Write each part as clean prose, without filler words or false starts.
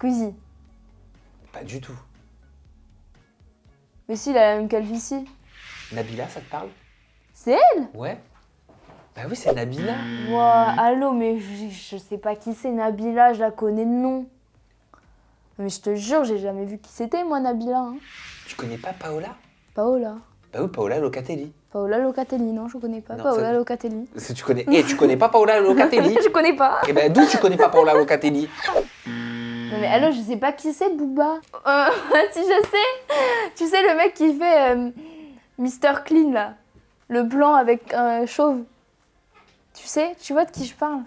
Squeezie. Pas du tout. Mais si, il a la même calvitie. Nabila, ça te parle? C'est elle? Ouais. Bah oui, c'est Nabila. Ouah, allô, mais je sais pas qui c'est, Nabila, je la connais de nom. Mais je te jure, j'ai jamais vu qui c'était, moi, Nabila. Hein. Tu connais pas Paola? Paola. Bah oui, Paola Locatelli. Paola Locatelli, non, je connais pas. Non, Paola ça- Locatelli. Tu connais... Et tu connais pas Paola Locatelli? Je connais pas. Eh ben d'où tu connais pas Paola Locatelli? Non mais allô, je sais pas qui c'est, Booba. Si je sais, tu sais le mec qui fait Mr Clean là, le blanc avec un chauve. Tu sais, tu vois de qui je parle?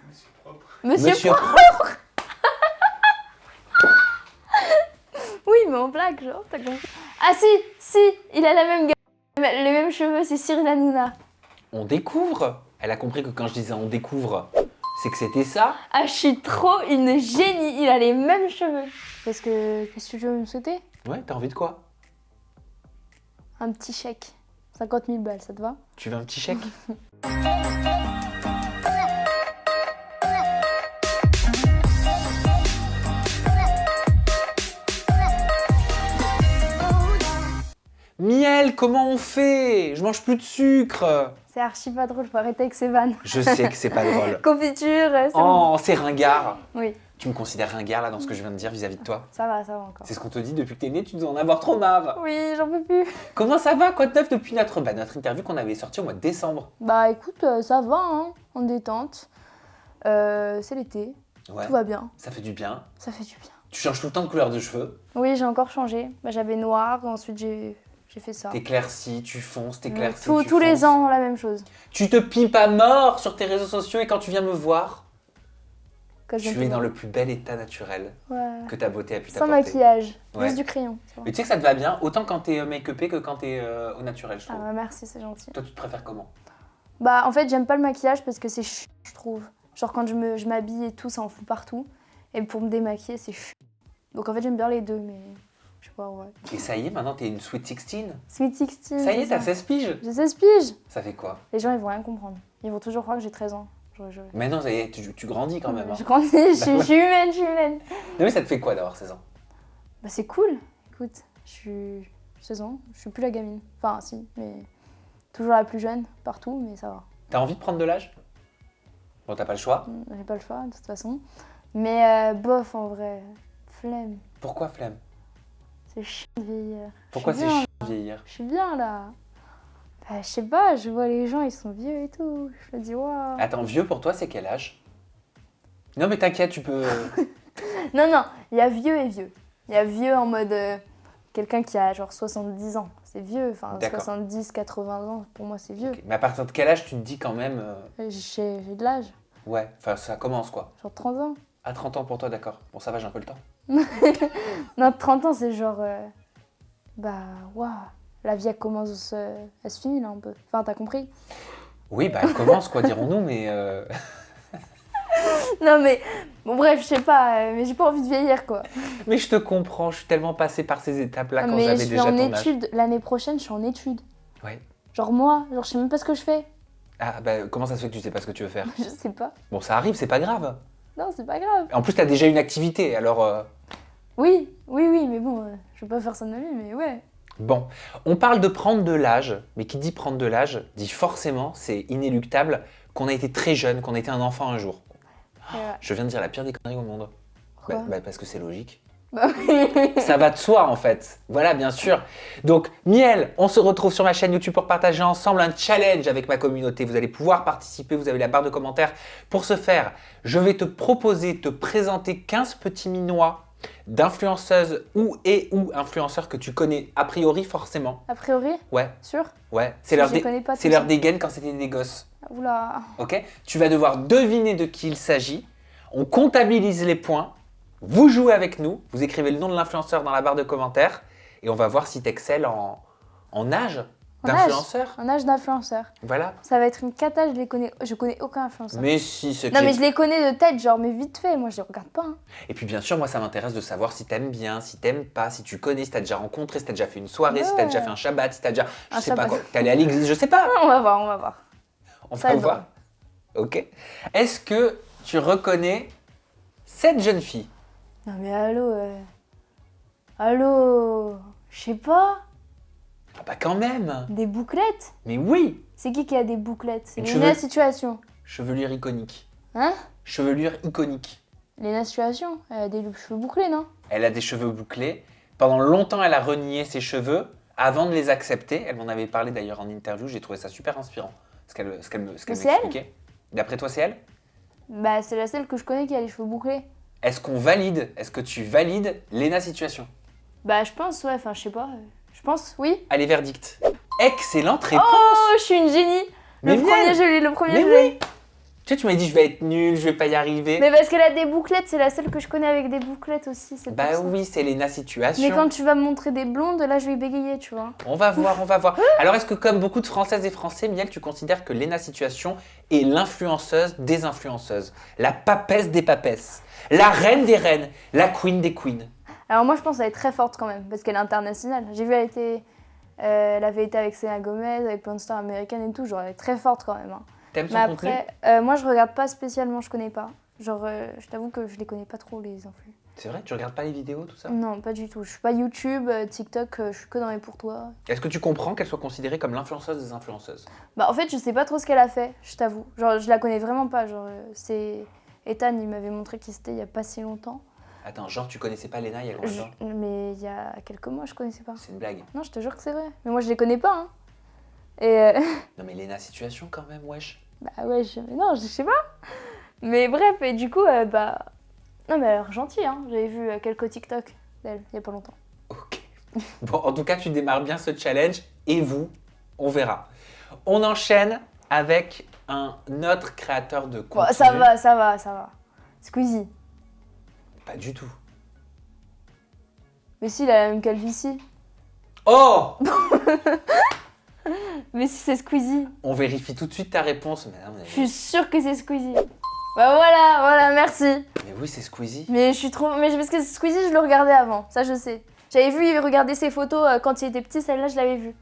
Monsieur Propre. Oui, mais en blague, genre, t'as compris. Ah si, il a la même les mêmes cheveux, c'est Cyril Hanouna. On découvre. Elle a compris que quand je disais on découvre, c'est que c'était ça. Ah, je suis trop une génie, il a les mêmes cheveux. Qu'est-ce que tu veux me souhaiter? Ouais, t'as envie de quoi? Un petit chèque. 50 000 balles, ça te va? Tu veux un petit chèque? Miel, comment on fait? Je mange plus de sucre. C'est archi pas drôle, faut arrêter avec ces vannes. Je sais que c'est pas drôle. Confiture, c'est bon. Oh, c'est ringard. Oui, Tu me considères ringard là dans ce que je viens de dire vis-à-vis de toi? ça va encore. C'est ce qu'on te dit depuis que t'es né, tu dois en avoir trop marre. Oui, j'en peux plus. Comment ça va? Quoi de neuf depuis notre interview qu'on avait sortie au mois de décembre? Bah écoute, ça va, hein, en détente. C'est l'été, Ouais, tout va bien, ça fait du bien. ça fait du bien. Tu changes tout le temps de couleur de cheveux. Oui, j'ai encore changé. Bah, j'avais noir, ensuite j'ai fait ça. T'éclaircis, tu fonces, t'éclaircis, tu Tous les fonces. ans, la même chose. Tu te pipes à mort sur tes réseaux sociaux et quand tu viens me voir, Quand je tu viens es te dans voir. le plus bel état naturel Ouais. que ta beauté a pu Sans t'apporter. maquillage, Ouais. juste du crayon. ça va. Mais tu sais que ça te va bien, autant quand t'es make-upé que quand t'es au naturel, je Ah trouve. ouais, merci, c'est gentil. Toi, tu te préfères comment? Bah en fait, j'aime pas le maquillage parce que c'est chiant, je trouve. Genre quand je m'habille et tout, ça en fout partout. Et pour me démaquiller, c'est chiant. Donc en fait, j'aime bien les deux, mais je sais pas, ouais. Et ça y est, maintenant t'es une Sweet 16? Sweet 16. Ça y est, c'est t'as 16 piges? J'ai 16 piges. Ça fait quoi? Les gens, ils vont rien comprendre. Ils vont toujours croire que j'ai 13 ans. Mais non, ça y est, tu grandis quand même. Hein. Je grandis, je suis humaine. Non mais ça te fait quoi d'avoir 16 ans? Bah c'est cool. Écoute, je suis 16 ans, je suis plus la gamine. Enfin si, mais toujours la plus jeune partout, mais ça va. T'as envie de prendre de l'âge? Bon, t'as pas le choix. J'ai pas le choix de toute façon. Mais bof en vrai, flemme. Pourquoi flemme? C'est chiant de vieillir. Pourquoi Je c'est suis bien, chiant de vieillir? Je suis bien là. Bah, je sais pas, je vois les gens, ils sont vieux et tout. Je me dis, waouh. Attends, vieux pour toi, c'est quel âge? Non mais t'inquiète, tu peux... Non, il y a vieux et vieux. Il y a vieux en mode quelqu'un qui a genre 70 ans. C'est vieux, enfin D'accord. 70, 80 ans, pour moi c'est vieux. Ok. Mais à partir de quel âge tu te dis quand même... J'ai de l'âge, Ouais, enfin ça commence quoi. genre 30 ans. À 30 ans pour toi, d'accord. Bon, ça va, j'ai un peu le temps. Non, 30 ans c'est genre, bah waouh, la vie elle commence, elle se finit là un peu. Enfin t'as compris? Oui, bah elle commence quoi, dirons-nous, mais... Non mais, bon bref, je sais pas, mais j'ai pas envie de vieillir quoi. Mais je te comprends, je suis tellement passée par ces étapes-là quand Mais j'avais je vais déjà en ton âge. études, l'année prochaine je suis en études. Ouais. Genre moi, genre je sais même pas ce que je fais. Ah bah comment ça se fait que tu sais pas ce que tu veux faire? Je sais pas. Bon, ça arrive, c'est pas grave. Non, c'est pas grave. En plus, t'as déjà une activité, alors... Oui, mais bon, je veux pas faire ça de ma vie, mais ouais. Bon, on parle de prendre de l'âge, mais qui dit prendre de l'âge, dit forcément, c'est inéluctable, qu'on a été très jeune, qu'on a été un enfant un jour. Et ouais. Je viens de dire la pire des conneries au monde. Pourquoi? Bah, parce que c'est logique. Bah oui. Ça va de soi en fait. Voilà, bien sûr. Donc, Miel, on se retrouve sur ma chaîne YouTube pour partager ensemble un challenge avec ma communauté. Vous allez pouvoir participer, vous avez la barre de commentaires. Pour ce faire, je vais te proposer, te présenter 15 petits minois d'influenceuses ou influenceurs que tu connais a priori forcément. A priori, Ouais, sûr? ouais. C'est leur, Je les connais pas c'est tous, leur hein. dégaine quand c'était des gosses. Oula. Ok? Tu vas devoir deviner de qui il s'agit. On comptabilise les points. Vous jouez avec nous. Vous écrivez le nom de l'influenceur dans la barre de commentaires. Et on va voir si tu excelles en âge d'influenceur. Un âge d'influenceur. Voilà. Ça va être une cata, je connais aucun influenceur. Mais si, ce Non, qui mais est- je les connais de tête, genre, mais vite fait, moi je les regarde pas. Hein. Et puis bien sûr, moi ça m'intéresse de savoir si t'aimes bien, si t'aimes pas, si tu connais, si t'as déjà rencontré, si t'as déjà fait une soirée, si t'as Ouais. déjà fait un Shabbat, si t'as déjà... Je Un sais pas Shabbat. quoi. T'es allé à l'église, je sais pas. On va voir. On Ça va est voir. Ok. Est-ce que tu reconnais cette jeune fille? Non mais allô, allô, je sais pas, Ah bah quand même. des bouclettes? Mais oui. C'est qui a des bouclettes? C'est Une Léna Situation. Chevelure iconique. Hein? Chevelure iconique. Léna Situation, elle a des cheveux bouclés, non? Elle a des cheveux bouclés. Pendant longtemps, elle a renié ses cheveux avant de les accepter. Elle m'en avait parlé d'ailleurs en interview. J'ai trouvé ça super inspirant. Ce qu'elle c'est elle? m'expliquait. D'après toi, c'est elle? Bah c'est la seule que je connais qui a les cheveux bouclés. Est-ce qu'on valide? Est-ce que tu valides Léna Situation? Bah je pense, ouais, enfin je sais pas. Je pense, oui. Allez, verdict. Excellente réponse. Oh, je suis une génie. Mais Le premier miel. je l'ai, le premier Mais je l'ai. Tu m'as dit, je vais être nulle, je vais pas y arriver. Mais parce qu'elle a des bouclettes, c'est la seule que je connais avec des bouclettes aussi. C'est Bah pour ça. oui, c'est Léna Situation. Mais quand tu vas me montrer des blondes, là je vais bégayer, tu vois. On va voir, on va voir. Alors, est-ce que comme beaucoup de Françaises et Français, Miel, tu considères que Léna Situation est l'influenceuse des influenceuses, la papesse des papesses, la reine des reines, la queen des queens? Alors moi je pense qu'elle est très forte quand même, parce qu'elle est internationale. J'ai vu elle avait été avec Selena Gomez, avec plein de stars américaines et tout, genre elle est très forte quand même. Hein. T'aimes son Mais contenu? après, moi je regarde pas spécialement, je connais pas. Genre, je t'avoue que je les connais pas trop les influx. C'est vrai, tu regardes pas les vidéos, tout ça? Non, pas du tout. Je suis pas YouTube, TikTok, je suis que dans les pour toi. Est-ce que tu comprends qu'elle soit considérée comme l'influenceuse des influenceuses? Bah en fait, je sais pas trop ce qu'elle a fait, je t'avoue. Genre, je la connais vraiment pas. Genre, c'est Ethan, il m'avait montré qui c'était il y a pas si longtemps. Attends, genre tu connaissais pas Léna il y a combien de temps? Mais il y a quelques mois, je connaissais pas. C'est une blague. Non, je te jure que c'est vrai. Mais moi, je les connais pas. Hein. Et Non mais Léna Situation quand même, wesh. bah ouais, non, je sais pas. Mais bref, et du coup, bah. Non, mais elle a l'air gentille, hein. J'avais vu quelques TikTok d'elle il y a pas longtemps. Ok. Bon, en tout cas, tu démarres bien ce challenge et vous, on verra. On enchaîne avec un autre créateur de Bon, contenu. ça va. Squeezie. Pas du tout. Mais si, il a la même calvitie. Oh! Mais si, c'est Squeezie. On vérifie tout de suite ta réponse. Mais, non, Je suis sûre que c'est Squeezie. Bah voilà, merci. mais oui, c'est Squeezie. Mais je suis trop. Mais parce que Squeezie, je le regardais avant, ça je sais. J'avais vu, il regardait ses photos quand il était petit, celle-là, je l'avais vue.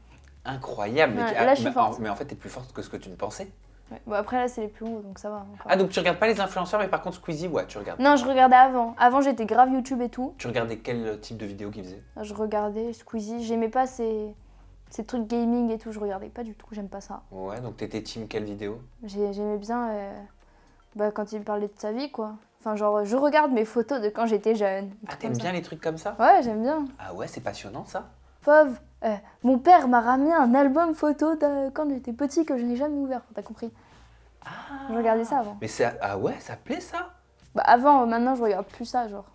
Incroyable. Ouais, mais, là, je suis forte. mais en fait, t'es plus forte que ce que tu ne pensais. Ouais. Bon, après, là, c'est les plus hauts, donc ça va. Encore. Ah, donc tu regardes pas les influenceurs, mais par contre Squeezie, ouais, tu regardes. Non, je regardais avant. Avant, j'étais grave YouTube et tout. Tu regardais quel type de vidéo qu'il faisait? Je regardais Squeezie. J'aimais pas ces trucs gaming et tout, je regardais pas du tout, j'aime pas ça. Ouais, donc t'étais team quelle vidéo? J'aimais bien quand il parlait de sa vie, quoi. Enfin, genre, je regarde mes photos de quand j'étais jeune. Ah, t'aimes bien les trucs comme ça? Ouais, j'aime bien. Ah ouais, c'est passionnant ça. Pauvre, mon père m'a ramené un album photo de quand j'étais petit que je n'ai jamais ouvert, t'as compris? Ah. Je regardais ça avant. Mais ça, ah ouais, ça plaît ça? Bah avant, maintenant je regarde plus ça, genre.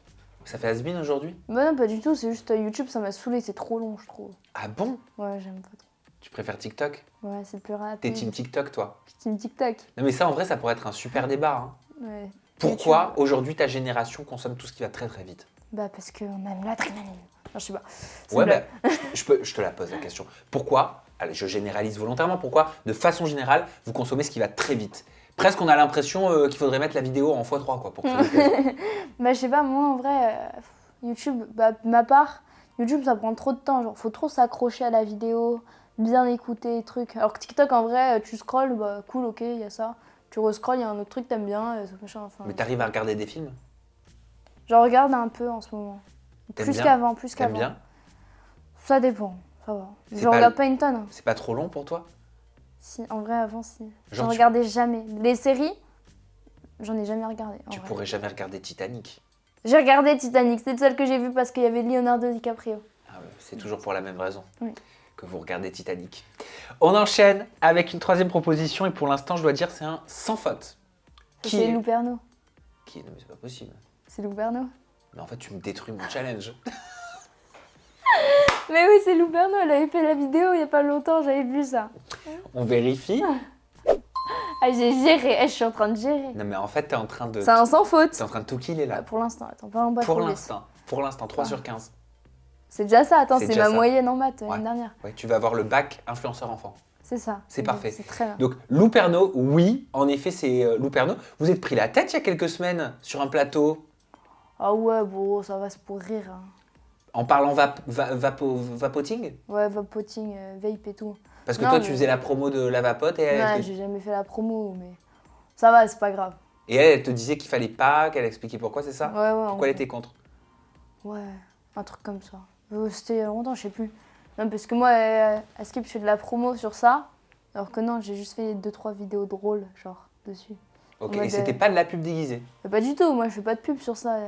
Ça fait has-been aujourd'hui? Bah non, pas du tout, c'est juste YouTube, ça m'a saoulé, c'est trop long, je trouve. Ah bon? Ouais, j'aime pas trop. Tu préfères TikTok? Ouais, c'est plus rapide. T'es team TikTok toi? Team TikTok. Non mais ça en vrai ça pourrait être un super débat. Hein. Ouais. Pourquoi YouTube. aujourd'hui ta génération consomme tout ce qui va très très vite? Bah parce qu'on aime l'adrénaline. Non, je sais pas. C'est Ouais une blague. bah, je te la pose la question. Pourquoi, allez je généralise volontairement, pourquoi de façon générale vous consommez ce qui va très vite? Presque on a l'impression qu'il faudrait mettre la vidéo en x3 quoi pour que ça vous plaise. Bah je sais pas, moi en vrai, YouTube, bah de ma part, YouTube ça prend trop de temps, genre faut trop s'accrocher à la vidéo, bien écouter les trucs. Alors que TikTok en vrai, tu scrolles, bah cool, ok, il y a ça. Tu rescrolles, il y a un autre truc que t'aimes bien, machin, enfin. Mais t'arrives à regarder des films? J'en regarde un peu en ce moment. T'aimes Plus bien qu'avant, plus T'aimes qu'avant. bien? Ça dépend, ça va. C'est Je pas regarde pas une tonne. Hein. C'est pas trop long pour toi? Si, en vrai, avant, si. Genre, J'en tu- regardais jamais. Les séries, j'en ai jamais regardé. En Tu vrai. pourrais jamais regarder Titanic. J'ai regardé Titanic, c'est le seul que j'ai vu parce qu'il y avait Leonardo DiCaprio. Ah ouais, c'est toujours pour la même raison Oui. que vous regardez Titanic. On enchaîne avec une troisième proposition et pour l'instant je dois dire c'est un sans faute. C'est Lou Pernaut. Qui est... Non mais c'est pas possible. C'est Lou Pernaut. Mais en fait tu me détruis mon challenge. Mais oui, c'est Lou Pernaut, elle avait fait la vidéo il y a pas longtemps, j'avais vu ça. On vérifie. Ah, j'ai géré, je suis en train de gérer. Non mais en fait t'es en train de... C'est un sans faute. T'es en train de tout killer Bah, là. pour l'instant, attends, pas en bas Pour trop vite. l'instant. Pour l'instant, 3 Ah. sur 15. C'est déjà ça, attends, C'est c'est déjà ma ça. moyenne en maths Ouais. l'année dernière. Ouais, tu vas avoir le bac influenceur enfant. C'est ça. C'est parfait. C'est très bien. Donc Lou Pernaut, oui, en effet c'est Lou Pernaut. Vous êtes pris la tête il y a quelques semaines sur un plateau Ah ouais, bon, ça va, c'est pour rire. Hein. en parlant vapoting? Ouais, vapoting, vape et tout. Parce que Non, toi mais- tu faisais la promo de la vapote et elle, Ouais, j'ai jamais fait la promo, mais ça va, c'est pas grave. et elle te disait qu'il fallait pas, qu'elle expliquait pourquoi, c'est ça? Ouais, ouais. Pourquoi elle était contre? Ouais, un truc comme ça. C'était il y a longtemps, je sais plus. Non, parce que moi, à Skip, je fais de la promo sur ça. Alors que non, j'ai juste fait 2-3 vidéos drôles, genre, dessus. Ok, En mode, et c'était pas de la pub déguisée. Pas du tout, moi je fais pas de pub sur ça.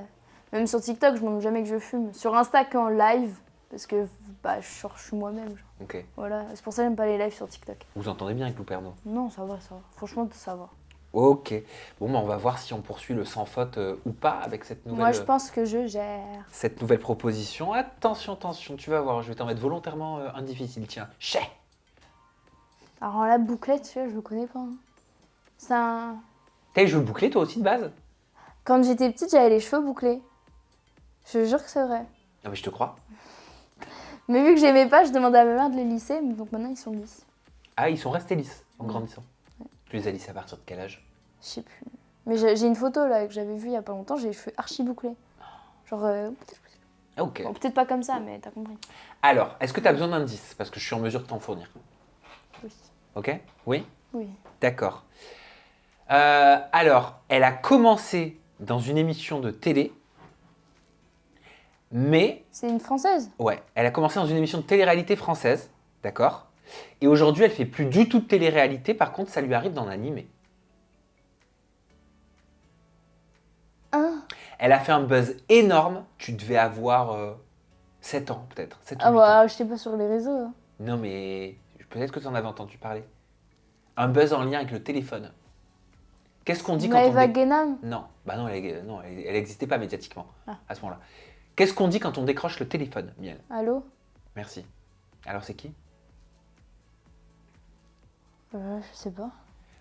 Même sur TikTok, je montre jamais que je fume. Sur Insta, qu'en live, parce que bah, je suis moi-même. Genre. Ok. Voilà, c'est pour ça que j'aime pas les lives sur TikTok. Vous entendez bien avec Lou Pernaut? Non, ça va, ça va. Franchement, ça va. Ok. Bon, bah, on va voir si on poursuit le sans faute ou pas avec cette nouvelle, Moi, je pense que je gère. cette nouvelle proposition. Attention, attention, tu vas voir, je vais t'en mettre volontairement un difficile. Tiens, chais. Alors la bouclette, tu vois, je le connais pas. Hein. C'est un... T'as les cheveux bouclés toi aussi de base? Quand j'étais petite, j'avais les cheveux bouclés. Je te jure que c'est vrai. Ah mais je te crois. Mais vu que j'aimais pas, je demandais à ma mère de les lisser, donc maintenant ils sont lisses. Ah, ils sont restés lisses en Ouais. grandissant. Tu les as lissés à partir de quel âge? Je sais plus. Mais j'ai une photo là que j'avais vue il y a pas longtemps, j'ai les cheveux archi bouclés. Genre, Ah, ok. bon, peut-être pas comme ça, mais t'as compris. Alors, est-ce que tu as besoin d'indices? Parce que je suis en mesure de t'en fournir. Oui. Ok? Oui? Oui. D'accord. Alors, elle a commencé dans une émission de télé, mais C'est une française. ouais, elle a commencé dans une émission de télé-réalité française, d'accord? Et aujourd'hui, elle fait plus du tout de télé-réalité, par contre, ça lui arrive d'en animer. Hein? Elle a fait un buzz énorme, tu devais avoir 7 ans peut-être, 7 ou Ah 8 bah, ans. je sais pas sur les réseaux. Hein. Non mais peut-être que tu en avais entendu parler. Un buzz en lien avec le téléphone. Qu'est-ce qu'on dit quand on... Maëva Guénam. Non, bah non, elle n'existait pas médiatiquement Ah. à ce moment-là. Qu'est-ce qu'on dit quand on décroche le téléphone, Miel? Allô? Merci. Alors c'est qui? Je sais pas.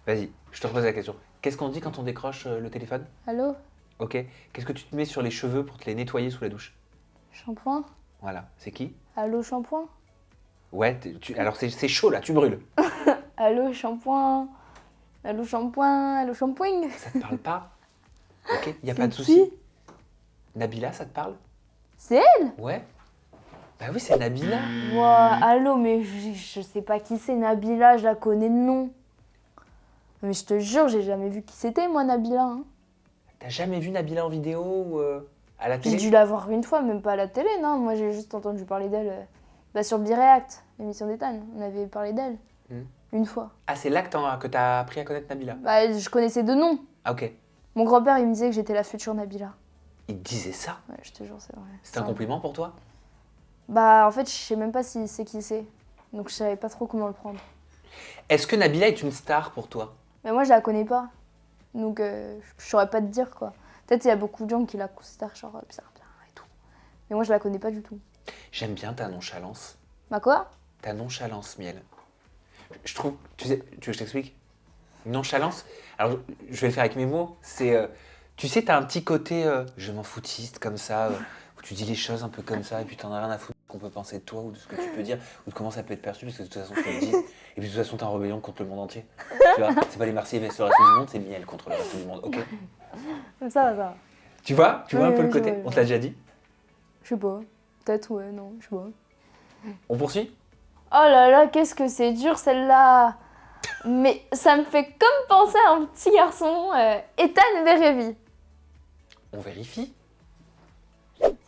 Vas-y, je te repose la question. Qu'est-ce qu'on dit quand on décroche le téléphone? Allô? Ok. Qu'est-ce que tu te mets sur les cheveux pour te les nettoyer sous la douche? Shampoing? Voilà, c'est qui? Allô, shampoing? Ouais, alors c'est chaud là, tu brûles. Allô, shampoing? Allô, shampoing? Allô, shampoing? Ça te parle pas? Ok, y a C'est pas de qui? souci. Nabila, ça te parle? C'est elle? Ouais. Bah oui, c'est Nabila. Ouah, allô, mais je sais pas qui c'est, Nabila, je la connais de nom. Mais je te jure, j'ai jamais vu qui c'était, moi, Nabila. Hein. T'as jamais vu Nabila en vidéo ou à la J'ai télé? dû la voir une fois, même pas à la télé, non. Moi, j'ai juste entendu parler d'elle sur Bireact, l'émission d'Ethan. On avait parlé d'elle. Hmm. Une fois. Ah, c'est là que t'as appris à connaître Nabila. Bah, je connaissais deux noms. Ah ok. Mon grand-père, il me disait que j'étais la future Nabila. Il te disait ça? Ouais, je te jure, c'est vrai. C'est un compliment pour toi? Bah, en fait, je sais même pas si c'est qui c'est. Donc, je savais pas trop comment le prendre. Est-ce que Nabila est une star pour toi? Mais moi, je la connais pas. Donc, je saurais pas te dire, quoi. Peut-être il y a beaucoup de gens qui la considèrent genre bizarre et tout. Mais moi, je la connais pas du tout. J'aime bien ta nonchalance. Bah quoi? Ta nonchalance, Miel. Je trouve, tu sais, tu veux que je t'explique? Une nonchalance, alors je vais le faire avec mes mots, c'est, tu sais, t'as un petit côté je m'en foutiste comme ça, où tu dis les choses un peu comme ça, et puis t'en as rien à foutre qu'on peut penser de toi, ou de ce que tu peux dire, ou de comment ça peut être perçu, parce que de toute façon tu le dis, et puis de toute façon t'es en rébellion contre le monde entier. Tu vois, c'est pas les Marseillais vs le reste du monde, c'est Miel contre le reste du monde, ok? Ça va, ça va. Tu vois Oui, un peu oui, le côté? je vois. On te l'a déjà dit? Je sais pas. Peut-être, ouais, non, je sais pas. On poursuit? Oh là là, qu'est-ce que c'est dur celle-là. Mais ça me fait comme penser à un petit garçon, Ethan Berevi. On vérifie?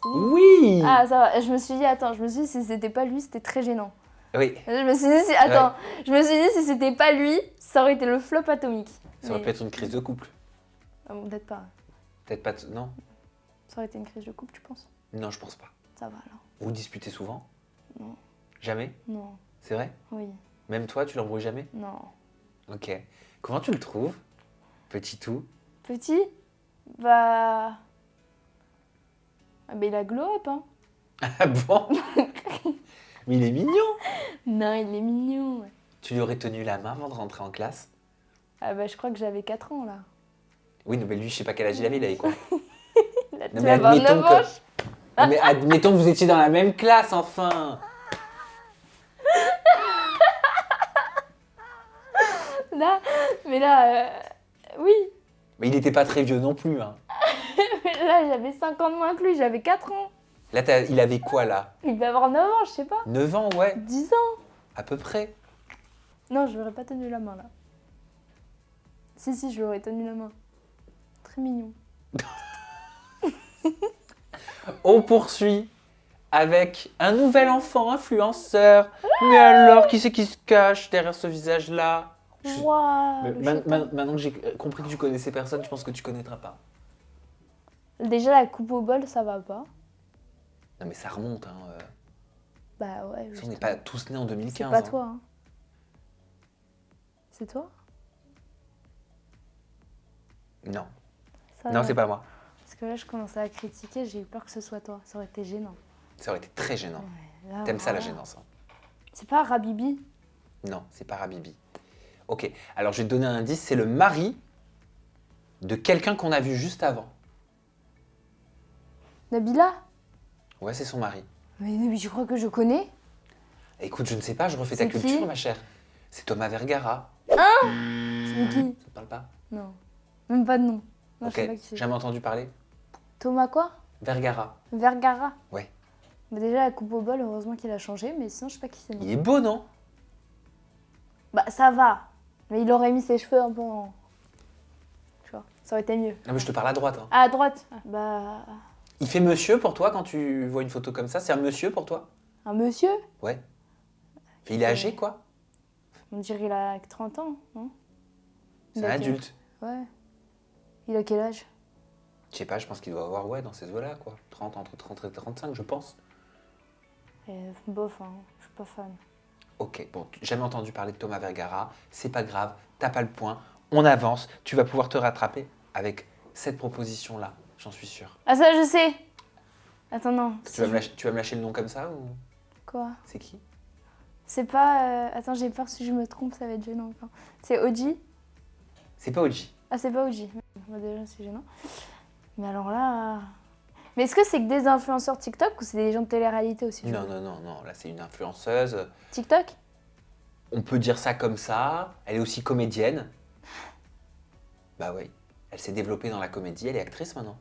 Oui! Ah, ça va. Je me suis dit, attends, si c'était pas lui, c'était très gênant. Oui, Je me suis dit, je me suis dit, si c'était pas lui, ça aurait été le flop atomique. ça aurait Mais- pu être une crise de couple. Ah bon, peut-être pas. Peut-être pas, non? Ça aurait été une crise de couple, tu penses? Non, je pense pas. Ça va alors. Vous disputez souvent? Non. Jamais? Non. C'est vrai? Oui. Même toi, tu l'embrouilles jamais? Non. Ok. Comment tu le trouves? Petit tout. Petit? Bah. Ah, bah il a glow up, hein. Ah bon? Mais il est mignon! Non, il est mignon. Ouais. Tu lui aurais tenu la main avant de rentrer en classe? Ah bah je crois que j'avais 4 ans là. Oui, non, mais lui, je sais pas quel âge il avait quoi. Il a dû Non, mais avoir 9 admettons ans. que... Non, mais admettons que vous étiez dans la même classe, enfin! Là, mais là, oui. Mais il était pas très vieux non plus, hein. Mais là, j'avais 5 ans de moins que lui, j'avais 4 ans. Là, il avait quoi, là? Il devait avoir 9 ans, je sais pas. 9 ans, ouais, 10 ans. à peu près. Non, je lui aurais pas tenu la main là. Si, je lui aurais tenu la main. Très mignon. On poursuit avec un nouvel enfant influenceur. Mais alors, qui c'est qui se cache derrière ce visage-là? Waouh, Mais le chaton. maintenant que j'ai compris que tu connais ces personnes, je pense que tu connaîtras pas. Déjà, la coupe au bol, ça va pas. Non mais ça remonte, hein. Bah ouais, On n'est justement. pas tous nés en C'est 2015. pas hein. toi, hein. C'est toi? Non, Ça non va. c'est pas moi. Parce que là, je commençais à critiquer, j'ai eu peur que ce soit toi. Ça aurait été gênant. Ça aurait été très gênant. Ouais, là, T'aimes ça la voilà. gênance, hein? C'est pas Rabibi? Non, c'est pas Rabibi. Ok, alors je vais te donner un indice, c'est le mari de quelqu'un qu'on a vu juste avant. Nabila? Ouais, c'est son mari. Mais tu crois que je connais? Écoute, je ne sais pas, je refais ta C'est qui culture, ma chère. C'est Thomas Vergara. C'est qui? Ça te parle pas? Non. Même pas de nom. Non, je sais pas Ok, qui c'est. jamais entendu parler? Thomas quoi? Vergara. Vergara? Ouais. Bah déjà, la coupe au bol, heureusement qu'il a changé, mais sinon, je sais pas qui c'est. non. Il est beau, non? Bah, ça va. Mais il aurait mis ses cheveux un peu en. Tu vois, ça aurait été mieux. Non mais je te parle à droite. hein. Ah, à droite. Bah. Il fait monsieur pour toi quand tu vois une photo comme ça? C'est un monsieur pour toi? Un monsieur? Ouais. Il est âgé, quoi? On dirait il a 30 ans, non? C'est Il un a quel- adulte. Ouais. Il a quel âge? Je sais pas, je pense qu'il doit avoir, ouais, dans ces eaux-là, quoi. 30, entre 30 et 35, je pense. Bof, hein. Je suis pas fan. Ok, bon, jamais entendu parler de Thomas Vergara, c'est pas grave, t'as pas le point, on avance, tu vas pouvoir te rattraper avec cette proposition-là, j'en suis sûr. Ah, ça, je sais! Attends, non. Tu vas me lâcher le nom comme ça ou Quoi? c'est qui? C'est pas. Attends, j'ai peur si je me trompe, ça va être gênant encore. C'est Oji? C'est pas Oji. Ah, c'est pas Oji. Bah, déjà, c'est gênant. Mais alors là. Mais est-ce que c'est que des influenceurs TikTok ou c'est des gens de télé-réalité aussi? Non, non, non, non, là c'est une influenceuse, TikTok? on peut dire ça comme ça, elle est aussi comédienne. Bah oui, elle s'est développée dans la comédie, elle est actrice maintenant.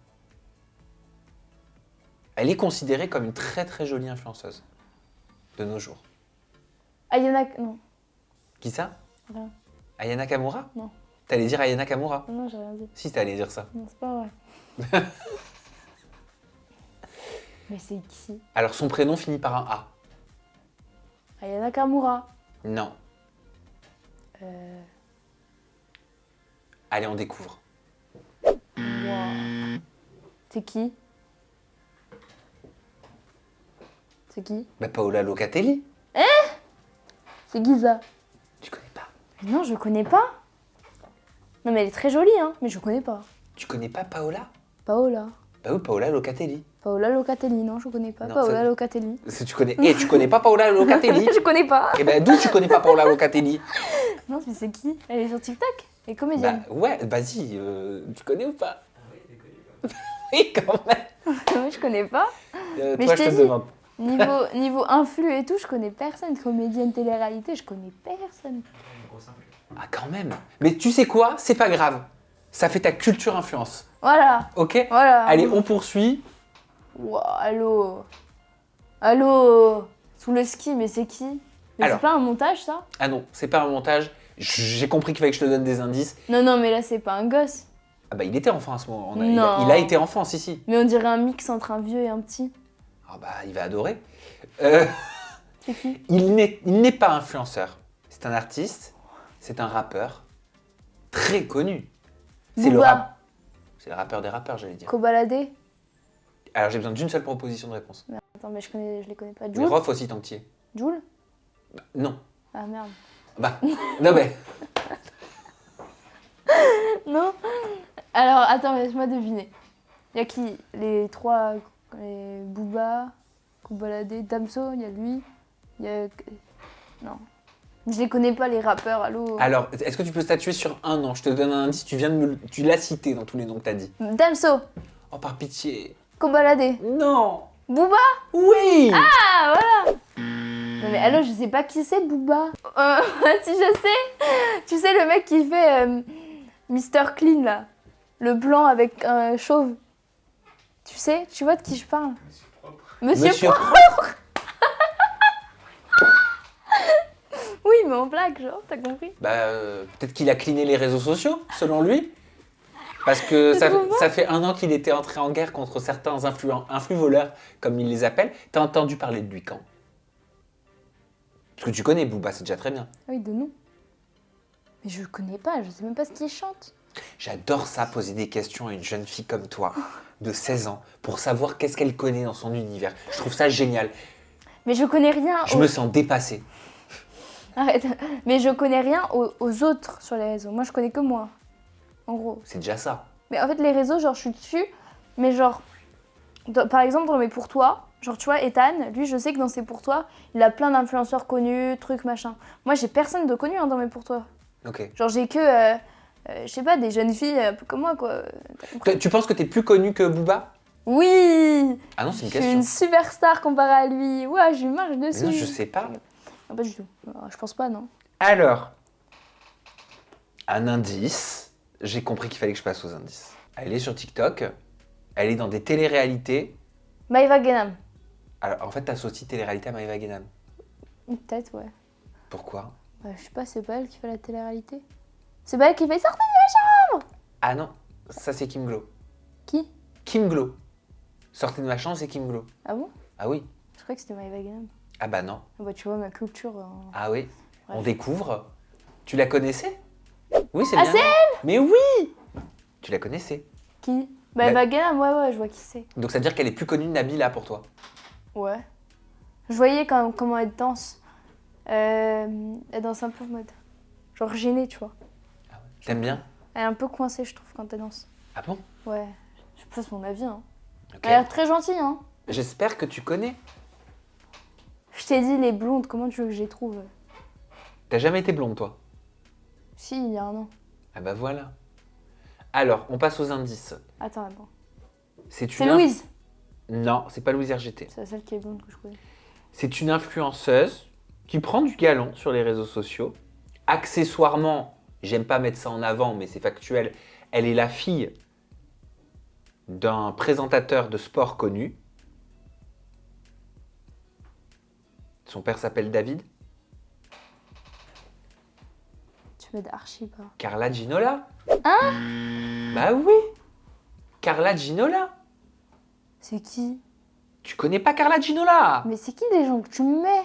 Elle est considérée comme une très très jolie influenceuse de nos jours. Ayana. Non. Qui ça? Rien. Ayana Kamura? Non. T'allais dire Ayana Kamura? Non, j'ai rien dit. Si, t'allais dire ça. Non, c'est pas vrai. Mais c'est qui? Alors son prénom finit par un A. Ayana Kamura. Non. Euh. Allez, on découvre. Wow. C'est qui? C'est qui? Bah Paola Locatelli. C'est Giza. Tu connais pas? Non, je connais pas. Non, mais elle est très jolie, hein. Mais je connais pas. Tu connais pas Paola? Paola. Bah oui, Paola Locatelli. Paola Locatelli, non, je connais pas. Non, Paola ça- Locatelli. Si tu connais. Et tu connais pas Paola Locatelli? Je connais pas. Eh ben d'où tu connais pas Paola Locatelli? Non, mais c'est qui? Elle est sur TikTok? Elle est comédienne. Bah ouais, vas-y, tu connais ou pas? Oui, quand même. Oui, je connais pas. Mais Toi, je je t'ai te dit. demande. Niveau influx et tout, je connais personne. Comédienne télé-réalité, je connais personne. Ah, quand même. Mais tu sais quoi? C'est pas grave. Ça fait ta culture influence. Voilà. Ok? Voilà. Allez, on poursuit. Wow, allô. Allô. Sous le ski, mais c'est qui? Mais Alors. c'est pas un montage, ça? Ah non, c'est pas un montage. J'ai compris qu'il fallait que je te donne des indices. Non, non, mais là, c'est pas un gosse. Ah bah il était enfant à ce moment. Non. Il a été enfant, si, si. Mais on dirait un mix entre un vieux et un petit. Ah bah il va adorer. Euh, C'est qui? il n'est pas influenceur. C'est un artiste. C'est un rappeur. Très connu. C'est le Booba. rap. C'est le rappeur des rappeurs, j'allais dire. Kobalade? Alors j'ai besoin d'une seule proposition de réponse. Attends, mais je les connais pas. Mais Joule? Rof aussi tant que tu y es. Joule? Bah, non. Ah merde. Bah, non mais. Non? Alors, attends, laisse-moi deviner. Il y a qui? Les trois. Les Booba, Kobalade, Damso, il y a lui. Il y a. Non. Je les connais pas, les rappeurs, allô? Alors, est-ce que tu peux statuer sur un nom? Je te donne un indice, tu l'as cité dans tous les noms que t'as dit. Damso, Oh, par pitié. Kobalade, Non. Booba? Oui. Ah, voilà! Non mais allô, je sais pas qui c'est Booba. Si je sais, tu sais le mec qui fait Mr Clean là, le blanc avec un chauve. Tu sais, tu vois de qui je parle? Monsieur Propre. Oui, mais en blague, genre, t'as compris? Bah, peut-être qu'il a cleané les réseaux sociaux, selon lui. Parce que C'est trop ça fait 1 an qu'il était entré en guerre contre certains influx-voleurs, comme il les appelle. T'as entendu parler de lui quand? Parce que tu connais Booba, c'est déjà très bien. Ah oui, de nom. Mais je le connais pas, je sais même pas ce qu'il chante. J'adore ça, poser des questions à une jeune fille comme toi, de 16 ans, pour savoir qu'est-ce qu'elle connaît dans son univers. Je trouve ça génial. Mais je connais rien. Je me sens dépassée. Arrête. Mais je connais rien aux autres sur les réseaux. Moi, je connais que moi. En gros. C'est déjà ça. Mais en fait, les réseaux, genre, je suis dessus. Mais genre, par exemple, dans mes pour toi, genre, tu vois, Ethan, lui, je sais que dans ses pour toi, il a plein d'influenceurs connus, trucs, machin. Moi, j'ai personne de connu dans mes pour toi. Ok. Genre, j'ai que, je sais pas, des jeunes filles un peu comme moi, quoi. Tu penses que t'es plus connu que Booba? Oui! Ah non, c'est une Je suis question. une superstar comparée à lui. Ouais, je lui marche dessus. Mais non, je sais pas. Ah, pas du tout. Je pense pas, non. Alors, un indice. J'ai compris qu'il fallait que je passe aux indices. Elle est sur TikTok. Elle est dans des téléréalités. Maëva Guénam. Alors, en fait, t'associes télé-réalité à Maëva Guénam. Peut-être, ouais. Pourquoi? Bah, je sais pas, c'est pas elle qui fait la télé-réalité. C'est pas elle qui fait sortir. Ah non, ça c'est Kim Glo. Qui? Kim Glo. Sortez de ma chambre, c'est Kim Glo. Ah bon? Ah oui. Je croyais que c'était Maëva Guénam. Ah bah non. Ah bah, tu vois, ma culture. Ah oui. On Bref. découvre. Tu la connaissais? Oui, c'est Ah, bien. c'est Mais oui! Tu la connaissais. Qui? Maëva Guénam, ouais, je vois qui c'est. Donc ça veut dire qu'elle est plus connue de Nabila pour toi. Ouais. Je voyais comment elle danse. Elle danse un peu en mode. Genre gênée, tu vois. T'aimes bien? Elle est un peu coincée, je trouve, quand elle danse. Ah bon? Ouais. Je passe mon avis, hein. Ok. Elle a l'air très gentille, hein. J'espère que tu connais. Je t'ai dit, les blondes, comment tu veux que je les trouve? T'as jamais été blonde, toi? Si, il y a un an. Ah bah voilà. Alors, on passe aux indices. Attends. C'est C'est Louise. Non, c'est pas Louise RGT. C'est la seule qui est blonde que je connais. C'est une influenceuse qui prend du galon sur les réseaux sociaux. Accessoirement, j'aime pas mettre ça en avant, mais c'est factuel, elle est la fille d'un présentateur de sport connu. Son père s'appelle David. Tu m'aides archi pas. Carla Ginola. Bah oui, Carla Ginola. C'est qui? Tu connais pas Carla Ginola? Mais c'est qui les gens que tu me mets?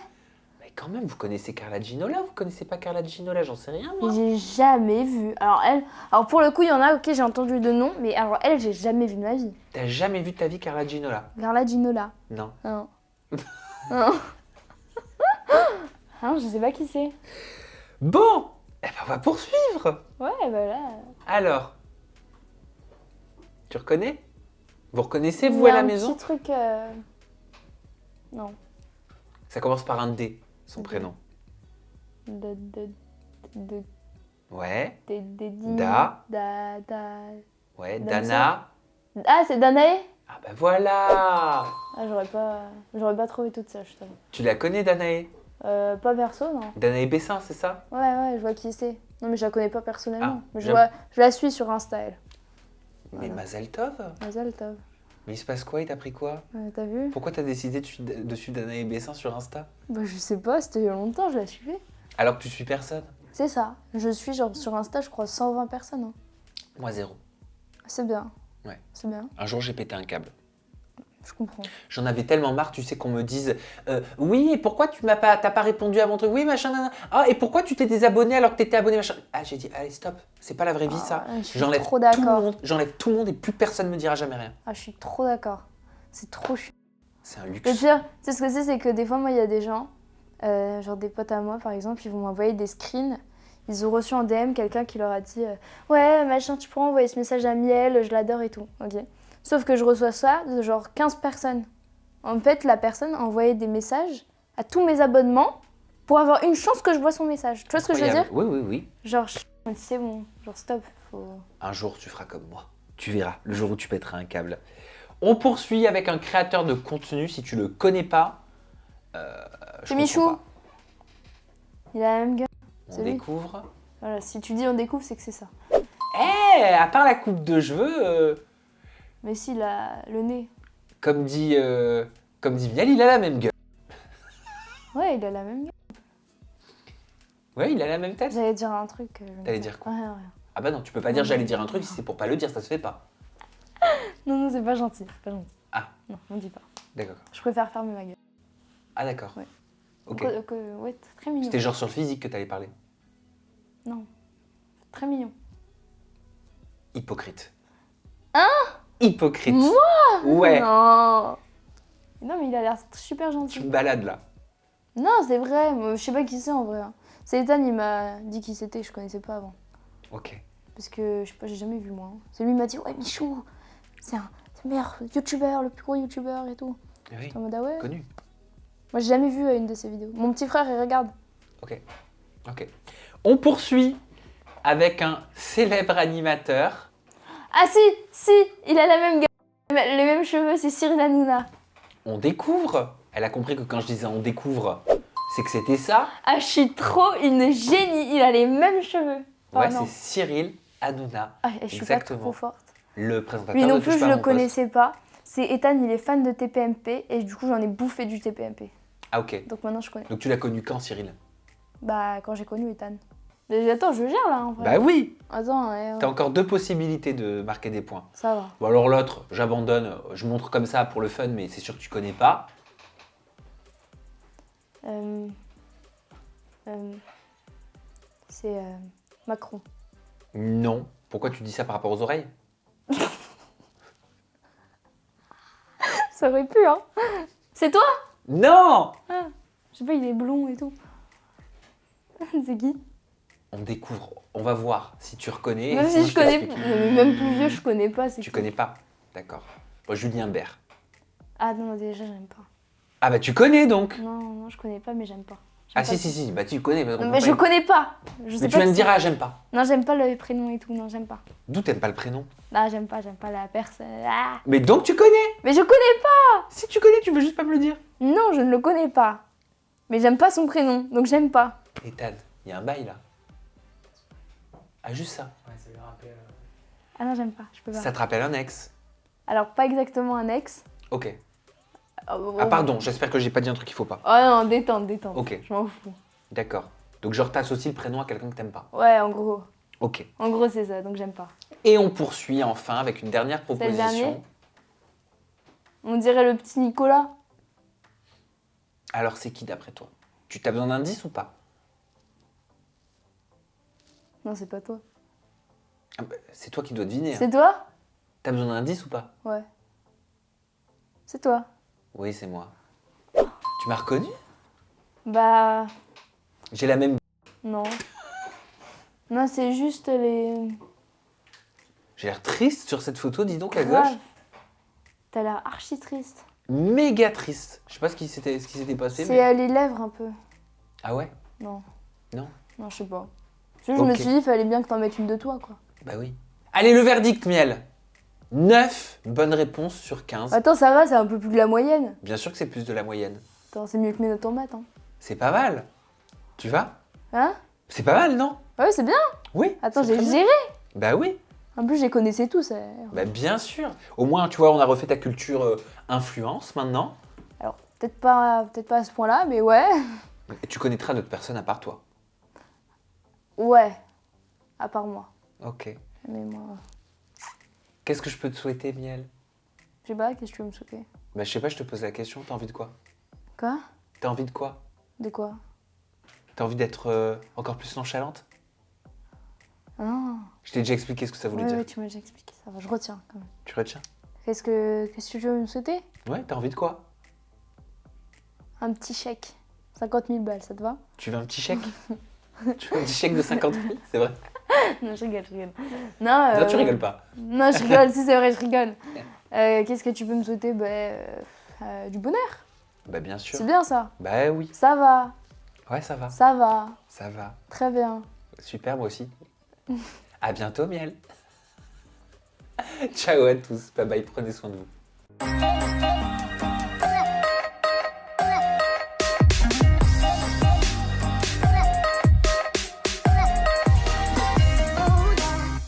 Mais quand même, vous connaissez Carla Ginola? Vous connaissez pas Carla Ginola? J'en sais rien, moi. Mais j'ai jamais vu. Alors pour le coup, il y en a, ok, j'ai entendu de nom, mais alors elle, j'ai jamais vu de ma vie. T'as jamais vu de ta vie Carla Ginola? Carla Ginola. Non. Non. Non. Ah non, je sais pas qui c'est. Bon, eh ben, on va poursuivre. Ouais, bah là. Alors, tu reconnais? Vous reconnaissez, il vous, y à a la un maison? petit truc. Non. Ça commence par un D, son Ok. prénom. De. Ouais, Di- Da. Da. ouais, Comme Dana. Ah, c'est Danae? Ah bah voilà. Ah, j'aurais pas trouvé toute ça, je t'avoue. Tu la connais, Danae? Pas perso, non. Danae Bessin, c'est ça? Ouais, je vois qui c'est. Non, mais je la connais pas personnellement. Ah, Mais j'aime. je la suis sur Insta, elle. Mais Voilà. Mazel Tov. Mazel tov. Mais il se passe quoi? Il t'a pris quoi? T'as vu? Pourquoi t'as décidé de suivre Danae Bessin sur Insta? Bah, je sais pas, c'était il y a longtemps, je la suivais. Alors que tu suis personne? C'est ça. Je suis genre sur Insta, je crois 120 personnes. Hein. Moi, zéro. C'est bien. Ouais. C'est bien, Un jour, j'ai pété un câble. je comprends. J'en avais tellement marre, tu sais, qu'on me dise oui, et pourquoi t'as pas répondu à mon truc? Oui, machin, nan, nan. Ah, et pourquoi tu t'es désabonné alors que t'étais abonné, machin? Ah, j'ai dit, allez, stop, c'est pas la vraie vie, ça. Je suis J'enlève trop tout le d'accord. monde, et plus personne me dira jamais rien. Ah, je suis trop d'accord. C'est trop chiant. C'est un Le luxe. pire, tu sais ce que c'est que des fois, moi, il y a des gens, genre des potes à moi, par exemple, ils vont m'envoyer des screens. Ils ont reçu en DM quelqu'un qui leur a dit ouais, machin, tu pourras envoyer ce message à Miel, je l'adore et tout. Ok. Sauf que je reçois ça de genre 15 personnes. En fait, la personne a envoyé des messages à tous mes abonnements pour avoir une chance que je vois son message. Tu vois ce que je veux dire? Incroyable. Oui. Genre, c'est bon, genre stop. Un jour, tu feras comme moi. Tu verras, le jour où tu pèteras un câble. On poursuit avec un créateur de contenu. Si tu le connais pas, je C'est comprends Michou. pas. Il a la même gueule. On C'est lui. découvre. Voilà, si tu dis on découvre, c'est que c'est ça. À part la coupe de cheveux, Mais si, le nez. comme dit Miel, il a la même gueule. Ouais, il a la même gueule. Ouais, il a la même tête. J'allais dire un truc. T'allais dire quoi? Rien. Ah bah non, tu peux pas dire j'allais dire un truc si c'est pour pas le dire, ça se fait pas. Non, c'est pas gentil, c'est pas gentil. Ah. Non, on dit pas. D'accord. Je préfère fermer ma gueule. Ah d'accord. Ouais. Ok. Ouais, très mignon. C'était genre sur le physique que t'allais parler. Non, très mignon. Hypocrite. Hein? Hypocrite. Moi? Ouais. Non. Non, mais il a l'air super Tu gentil. me balades là. Non, c'est vrai, moi, je sais pas qui c'est en vrai. Hein. C'est Ethan, il m'a dit qui c'était, je connaissais pas avant. Ok. Parce que, je sais pas, j'ai jamais vu moi. Hein. C'est lui qui m'a dit, ouais, Michou, c'est le meilleur youtubeur, le plus gros youtubeur et tout. Oui. J'étais en mode, ah ouais. Connu. Moi, j'ai jamais vu une de ses vidéos. Mon petit frère, il regarde. Ok. Ok. On poursuit avec un célèbre animateur. Ah si, il a la même les mêmes cheveux, c'est Cyril Hanouna. On découvre. Elle a compris que quand je disais on découvre, c'est que c'était ça. Ah, je suis trop une génie, il a les mêmes cheveux. Ouais, non. c'est Cyril Hanouna. Ah, je suis pas Exactement. trop forte. Le présentateur Lui non de plus, Touche je pas à le mon poste. connaissais pas. C'est Ethan, il est fan de TPMP et du coup, j'en ai bouffé du TPMP. Ah ok. Donc maintenant, je connais. Donc tu l'as connu quand, Cyril? Bah, quand j'ai connu Ethan. Mais attends, je gère là en vrai. Bah oui. Attends, ouais, T'as encore 2 possibilités de marquer des points. ça va. Bon alors l'autre, j'abandonne, je montre comme ça pour le fun, mais c'est sûr que tu connais pas. C'est Macron. Non. Pourquoi tu dis ça par rapport aux oreilles? Ça aurait pu, hein. C'est toi? Non. Ah, je sais pas, il est blond et tout. C'est qui? On découvre, on va voir si tu reconnais. et Même sinon si je connais, t'explique. mais même plus vieux, je connais pas. C'est Tu qui? connais pas? D'accord. Bon, Julien Bert. Ah non, déjà, j'aime pas. Ah bah tu connais donc. Non, je connais pas, mais j'aime pas. Ah J'aime si, bah tu connais. pas. Non, mais je connais pas. Je sais Mais tu pas viens de qui dire c'est. ah j'aime pas. Non, j'aime pas le prénom et tout. Non, j'aime pas. D'où t'aimes pas le prénom? Non, j'aime pas la personne. Ah. Mais donc tu connais. Mais je connais pas. Si tu connais, tu veux juste pas me le dire. Non, je ne le connais pas. Mais j'aime pas son prénom, donc j'aime pas. Ethan, il y a un bail là. Ah juste ça. Ouais, ça lui rappelle. Ah non, j'aime pas. Je peux pas. Ça te rappelle un ex? Alors, pas exactement un ex. Ok. Oh, Ah pardon, j'espère que j'ai pas dit un truc qu'il faut pas. Oh non, détente. Ok. Je m'en fous. D'accord. Donc genre t'associes le prénom à quelqu'un que t'aimes pas. Ouais, en gros. Ok. En gros, c'est ça, donc j'aime pas. Et on poursuit enfin avec une dernière le dernier proposition. On dirait le petit Nicolas. Alors c'est qui d'après toi? Tu t'as besoin d'indices ou pas? Non, c'est pas toi. Ah bah, c'est toi qui dois deviner. Hein. C'est toi? T'as besoin d'indices ou pas? Ouais. C'est toi. Oui, c'est moi. Tu m'as reconnu? Bah, J'ai la même. non. Non, c'est juste les... J'ai l'air triste sur cette photo, dis donc à Grave. gauche. T'as l'air archi triste. Méga triste. Je sais pas ce qui s'était passé. C'est Mais... les lèvres un peu. Ah ouais? Non. Non. Non, je sais pas. Je me Ok. suis dit, fallait bien que t'en mettes une de toi, quoi. Bah oui. Allez, le verdict, Miel. 9 bonnes réponses sur 15. Attends, ça va, c'est un peu plus que la moyenne. Bien sûr que c'est plus de la moyenne. Attends, c'est mieux que mes notes en maths, hein. C'est pas mal. Tu vas? Hein? C'est pas mal, non? Ouais, c'est bien. Oui. Attends, c'est j'ai très bien. géré. Bah oui. En plus, je les connaissais tous. Bah bien sûr. Au moins, tu vois, on a refait ta culture influence maintenant. Alors, peut-être pas à ce point-là, mais ouais. Et tu connaîtras d'autres personnes à part toi. Ouais. À part moi. Ok. Mais moi, Qu'est-ce que je peux te souhaiter, Miel? je sais pas, qu'est-ce que tu veux me souhaiter? Bah je sais pas, je te pose la question. T'as envie de quoi? Quoi? T'as envie de quoi? De quoi? T'as envie d'être encore plus nonchalante? Ah non. Je t'ai déjà expliqué ce que ça voulait dire. Ouais, tu m'as déjà expliqué, ça va, je retiens quand même. Tu retiens? Qu'est-ce que tu veux me souhaiter? Ouais, t'as envie de quoi? Un petit chèque. 50 000 balles, ça te va? Tu veux un petit chèque? Tu veux un petit chèque de 50 000? C'est vrai? Non, je rigole. Non, Non, tu rigoles pas. Non, je rigole, si c'est vrai, je rigole. Qu'est-ce que tu peux me souhaiter? Du bonheur. Bah bien sûr. C'est bien ça. Bah oui. Ça va, Ouais, ça va. ça va. Ça va. Très bien. Super, moi aussi. À bientôt, Miel. Ciao à tous. Bye bye, prenez soin de vous.